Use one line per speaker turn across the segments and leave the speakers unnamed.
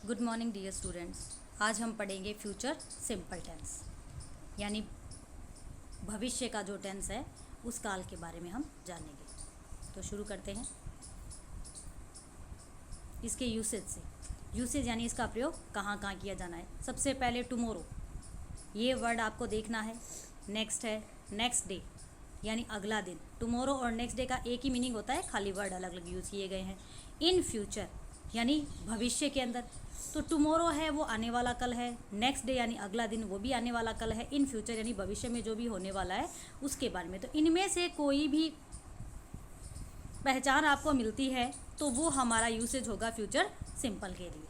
Good morning dear students. आज हम पढ़ेंगे फ्यूचर सिंपल टेंस, यानी भविष्य का जो टेंस है उस काल के बारे में हम जानेंगे। तो शुरू करते हैं इसके यूसेज से। यूसेज यानी इसका प्रयोग कहाँ कहाँ किया जाना है। सबसे पहले टुमोरो, ये वर्ड आपको देखना है। नेक्स्ट है नेक्स्ट डे, यानी अगला दिन। टुमोरो और नेक्स्ट डे का एक ही मीनिंग होता है, खाली वर्ड अलग अलग यूज़ किए गए हैं। इन फ्यूचर यानी भविष्य के अंदर, तो टुमोरो है वो आने वाला कल है। नेक्स्ट डे यानी अगला दिन, वो भी आने वाला कल है। इन फ्यूचर यानी भविष्य में जो भी होने वाला है उसके बारे में। तो इनमें से कोई भी पहचान आपको मिलती है तो वो हमारा यूसेज होगा फ्यूचर सिंपल के लिए।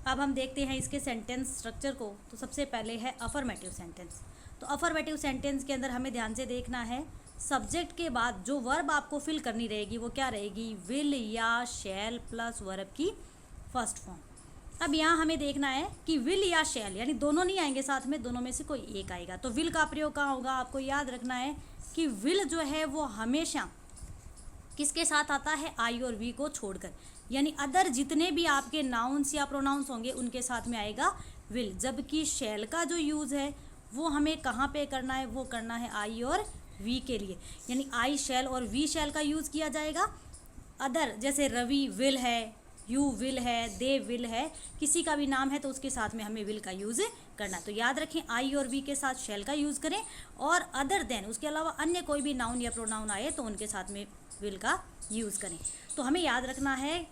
अब हम देखते हैं इसके सेंटेंस स्ट्रक्चर को। तो सबसे पहले है अफर्मेटिव सेंटेंस। तो अफर्मेटिव सेंटेंस के अंदर हमें ध्यान से देखना है, सब्जेक्ट के बाद जो वर्ब आपको फिल करनी रहेगी वो क्या रहेगी, विल या शैल प्लस वर्ब की फर्स्ट फॉर्म। अब यहाँ हमें देखना है कि विल या शैल यानी दोनों नहीं आएंगे साथ में, दोनों में से कोई एक आएगा। तो विल का प्रयोग कहाँ होगा, आपको याद रखना है कि विल जो है वो हमेशा किसके साथ आता है, आई और वी को छोड़कर, यानी अदर जितने भी आपके नाउन्स या प्रोनाउंस होंगे उनके साथ में आएगा विल। जबकि शैल का जो यूज़ है वो हमें कहाँ पे करना है, वो करना है आई और वी के लिए, यानी आई शैल और वी शैल का यूज़ किया जाएगा। अदर जैसे रवि विल है, यू विल है, दे विल है, किसी का भी नाम है तो उसके साथ में हमें विल का यूज़ करना है। तो याद रखें आई और वी के साथ शैल का यूज़ करें, और अदर देन उसके अलावा अन्य कोई भी नाउन या प्रोनाउन आए तो उनके साथ में विल का यूज़ करें। तो हमें याद रखना है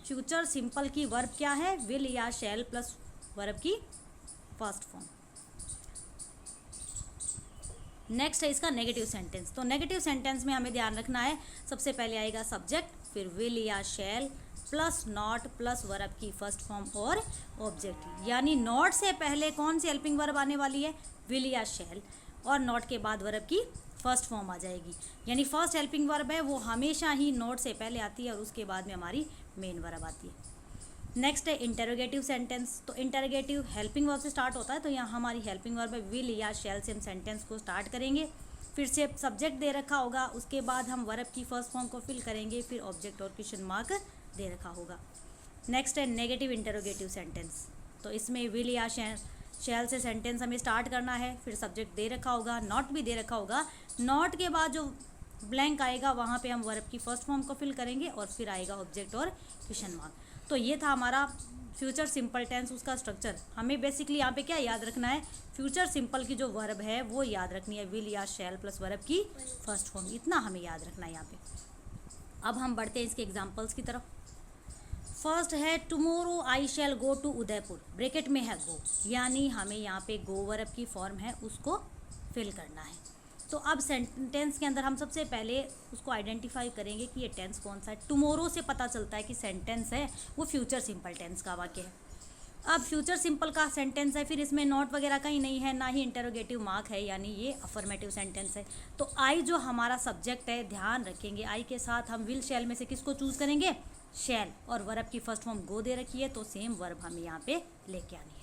फ्यूचर सिंपल की वर्ब क्या है, विल या शैल प्लस वर्ब की फर्स्ट फॉर्म। नेक्स्ट है इसका नेगेटिव सेंटेंस। तो नेगेटिव सेंटेंस में हमें ध्यान रखना है, सबसे पहले आएगा सब्जेक्ट, फिर विल या शैल प्लस नॉट प्लस वर्ब की फर्स्ट फॉर्म और ऑब्जेक्ट। यानी नॉट से पहले कौन सी हेल्पिंग वर्ब आने वाली है, विल या शैल, और नॉट के बाद वर्ब की फर्स्ट फॉर्म आ जाएगी। यानी फर्स्ट हेल्पिंग वर्ब है वो हमेशा ही नॉट से पहले आती है और उसके बाद में हमारी मेन वर्ब आती है। नेक्स्ट है इंटरोगेटिव सेंटेंस। तो इंटरोगेटिव हेल्पिंग वर्ब से स्टार्ट होता है, तो यहाँ हमारी हेल्पिंग वर्ब है विल या शैल से हम सेंटेंस को स्टार्ट करेंगे। फिर से सब्जेक्ट दे रखा होगा, उसके बाद हम वर्ब की फर्स्ट फॉर्म को फिल करेंगे, फिर ऑब्जेक्ट और क्वेश्चन मार्क दे रखा होगा। नेक्स्ट है नेगेटिव इंटरोगेटिव सेंटेंस। तो इसमें विल या शैल से सेंटेंस हमें स्टार्ट करना है, फिर सब्जेक्ट दे रखा होगा, नॉट भी दे रखा होगा। नॉट के बाद जो ब्लैंक आएगा वहाँ पे हम वर्ब की फर्स्ट फॉर्म को फिल करेंगे और फिर आएगा ऑब्जेक्ट और क्वेश्चन मार्क। तो ये था हमारा फ्यूचर सिंपल टेंस, उसका स्ट्रक्चर। हमें बेसिकली यहाँ पे क्या याद रखना है, फ्यूचर सिंपल की जो वर्ब है वो याद रखनी है, विल या शैल प्लस वर्ब की फर्स्ट फॉर्म, इतना हमें याद रखना है यहाँ पे। अब हम बढ़ते हैं इसके एग्जाम्पल्स की तरफ। फर्स्ट है tomorrow I shall go to Udaipur, bracket में है गो, यानी हमें यहाँ पे गो वर्ब की फॉर्म है उसको फिल करना है। तो अब सेंटेंस के अंदर हम सबसे पहले उसको आइडेंटिफाई करेंगे कि ये टेंस कौन सा है। टुमोरो से पता चलता है कि सेंटेंस है वो फ्यूचर सिंपल टेंस का वाक्य है। अब फ्यूचर सिंपल का सेंटेंस है, फिर इसमें नॉट वगैरह का ही नहीं है, ना ही इंटरोगेटिव मार्क है, यानी ये अफर्मेटिव सेंटेंस है। तो आई जो हमारा सब्जेक्ट है, ध्यान रखेंगे आई के साथ हम विल शैल में से किसको चूज़ करेंगे, शैल, और वर्ब की फर्स्ट फॉर्म गो दे रखी है तो सेम वर्ब हमें यहाँ पे लेके आनी है।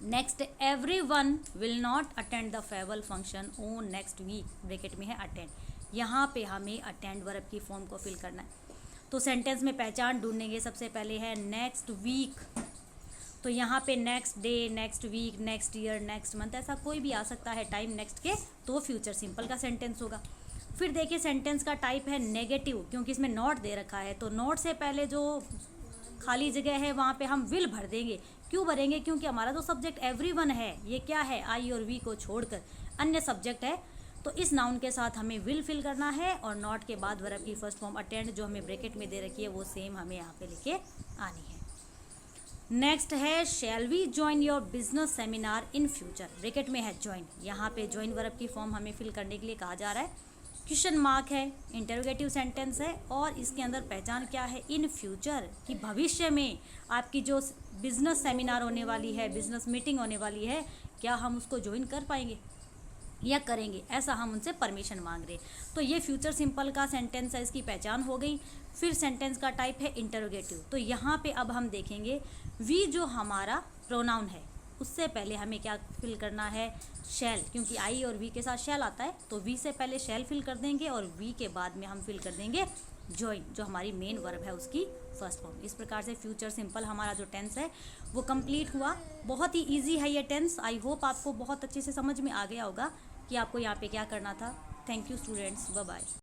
Next, everyone will not attend the farewell function on next week, bracket में है अटेंड, यहाँ पे हमें अटेंड वर्ब की फॉर्म को फिल करना है। तो सेंटेंस में पहचान ढूंढेंगे, सबसे पहले है नेक्स्ट वीक, तो यहाँ पे next day, next week, next year, next month, ऐसा कोई भी आ सकता है टाइम नेक्स्ट के, तो फ्यूचर सिंपल का सेंटेंस होगा। फिर देखिए सेंटेंस का टाइप है नेगेटिव, क्योंकि इसमें नॉट दे रखा है, तो नॉट से पहले जो खाली जगह है वहाँ पे हम विल भर देंगे। क्यों भरेंगे, क्योंकि हमारा जो सब्जेक्ट एवरीवन है ये क्या है, आई और वी को छोड़कर अन्य सब्जेक्ट है, तो इस नाउन के साथ हमें विल फिल करना है, और नॉट के बाद वर्ब की फर्स्ट फॉर्म अटेंड जो हमें ब्रैकेट में दे रखी है वो सेम हमें यहाँ पे लेके आनी है। नेक्स्ट है shall we join your business seminar in future, bracket में है ज्वाइन, यहाँ पे ज्वाइन वर्ब की फॉर्म हमें फिल करने के लिए कहा जा रहा है। क्वेश्चन मार्क है, इंटरोगेटिव सेंटेंस है, और इसके अंदर पहचान क्या है, इन फ्यूचर, कि भविष्य में आपकी जो बिजनेस सेमिनार होने वाली है, बिजनेस मीटिंग होने वाली है, क्या हम उसको ज्वाइन कर पाएंगे या करेंगे, ऐसा हम उनसे परमिशन मांग रहे हैं। तो ये फ्यूचर सिंपल का सेंटेंस है, इसकी पहचान हो गई। फिर सेंटेंस का टाइप है इंटरोगेटिव। तो यहाँ पे अब हम देखेंगे वी जो हमारा प्रोनाउन है उससे पहले हमें क्या फिल करना है, शैल, क्योंकि आई और वी के साथ शैल आता है, तो वी से पहले शैल फिल कर देंगे और वी के बाद में हम फिल कर देंगे जॉइन, जो हमारी मेन वर्ब है उसकी फर्स्ट फॉर्म। इस प्रकार से फ्यूचर सिंपल हमारा जो टेंस है वो कंप्लीट हुआ। बहुत ही इजी है ये टेंस। आई होप आपको बहुत अच्छे से समझ में आ गया होगा कि आपको यहाँ पे क्या करना था। Thank you students, bye bye.